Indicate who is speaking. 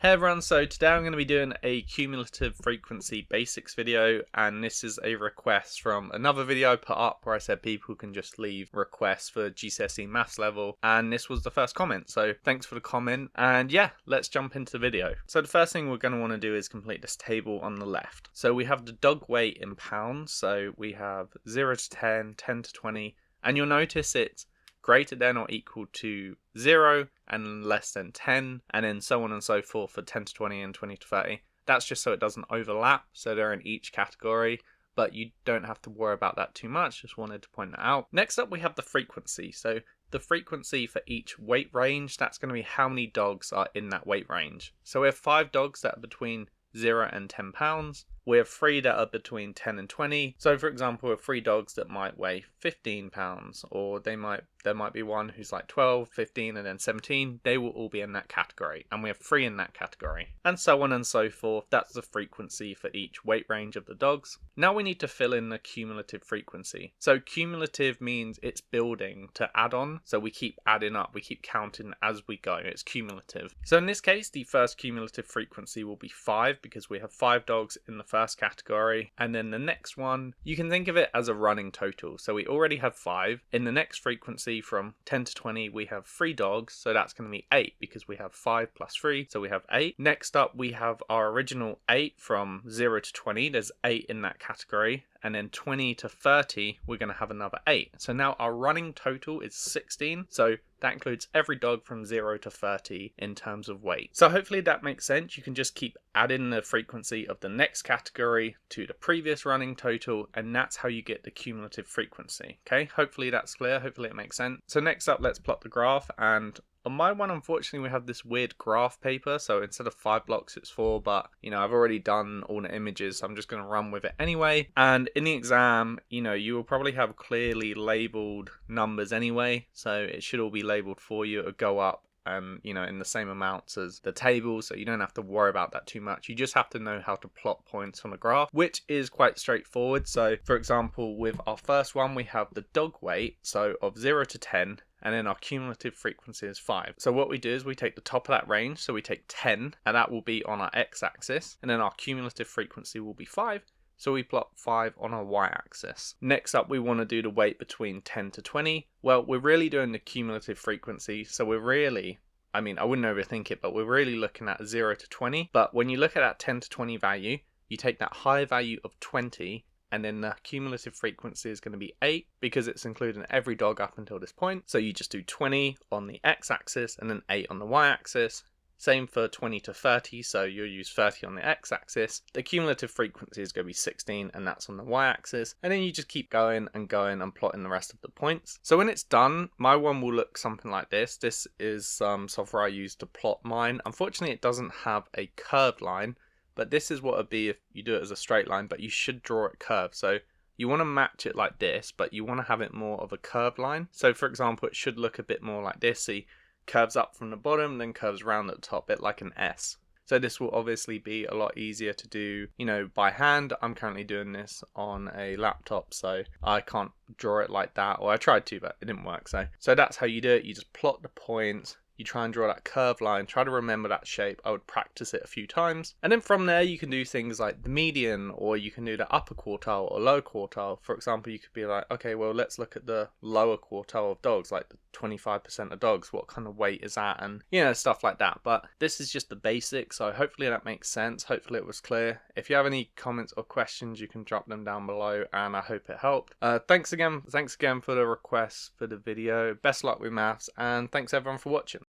Speaker 1: Hey everyone, so today I'm going to be doing a cumulative frequency basics video, and this is a request from another video I put up where I said people can just leave requests for GCSE maths level, and this was the first comment, so thanks for the comment, and yeah, let's jump into the video. So the first thing we're going to want to do is complete this table on the left. So we have the dog weight in pounds, so we have 0 to 10, 10 to 20, and you'll notice it's greater than or equal to 0 and less than 10, and then so on and so forth for 10 to 20 and 20 to 30. That's just so it doesn't overlap, so they're in each category, but you don't have to worry about that too much, just wanted to point that out. Next up we have the frequency. So the frequency for each weight range, that's going to be how many dogs are in that weight range. So we have 5 dogs that are between 0 and 10 pounds. We have 3 that are between 10 and 20. So for example, we have 3 dogs that might weigh 15 pounds, or there might be one who's like 12, 15, and then 17. They will all be in that category, and we have 3 in that category, and so on and so forth. That's the frequency for each weight range of the dogs. Now we need to fill in the cumulative frequency. So cumulative means it's building to add on, so we keep adding up, we keep counting as we go. It's cumulative. So in this case, the first cumulative frequency will be 5 because we have 5 dogs in the first category, and then the next one, you can think of it as a running total. So we already have 5. In the next frequency from 10 to 20 we have 3 dogs, so that's going to be 8 because we have 5 plus 3, so we have 8. Next up we have our original 8 from 0 to 20, there's 8 in that category, and then 20 to 30 we're going to have another 8. So now our running total is 16, so that includes every dog from 0 to 30 in terms of weight. So hopefully that makes sense. You can just keep adding the frequency of the next category to the previous running total, and that's how you get the cumulative frequency. Okay, hopefully that's clear, hopefully it makes sense. So next up, let's plot the graph, and on my one, unfortunately, we have this weird graph paper, so instead of 5 blocks, it's 4, but, I've already done all the images, so I'm just going to run with it anyway. And in the exam, you will probably have clearly labeled numbers anyway, so it should all be labeled for you. It'll go up in the same amounts as the table, so you don't have to worry about that too much. You just have to know how to plot points on a graph, which is quite straightforward. So for example, with our first one, we have the dog weight, so of 0 to 10, and then our cumulative frequency is 5. So what we do is we take the top of that range, so we take 10, and that will be on our x-axis, and then our cumulative frequency will be 5. So we plot 5 on our y-axis. Next up, we want to do the weight between 10 to 20. Well, we're really doing the cumulative frequency, so we're really, I wouldn't overthink it, but we're really looking at 0 to 20. But when you look at that 10 to 20 value, you take that high value of 20, and then the cumulative frequency is going to be 8 because it's including every dog up until this point. So you just do 20 on the x-axis and then 8 on the y-axis. Same for 20 to 30, so you'll use 30 on the x-axis. The cumulative frequency is going to be 16, and that's on the y-axis. And then you just keep going and plotting the rest of the points. So when it's done, my one will look something like this. This is some software I use to plot mine. Unfortunately, it doesn't have a curved line, but this is what it would be if you do it as a straight line, but you should draw it curved. So you want to match it like this, but you want to have it more of a curved line. So for example, it should look a bit more like this. See, curves up from the bottom, then curves around at the top, bit like an S. So this will obviously be a lot easier to do, by hand. I'm currently doing this on a laptop, so I can't draw it like that, or I tried to, but it didn't work. So that's how you do it. You just plot the points. You try and draw that curved line, try to remember that shape. I would practice it a few times. And then from there, you can do things like the median, or you can do the upper quartile or lower quartile. For example, you could be like, okay, well, let's look at the lower quartile of dogs, like the 25% of dogs. What kind of weight is that? And, stuff like that. But this is just the basics. So hopefully that makes sense. Hopefully it was clear. If you have any comments or questions, you can drop them down below, and I hope it helped. Thanks again for the request for the video. Best luck with maths, and thanks everyone for watching.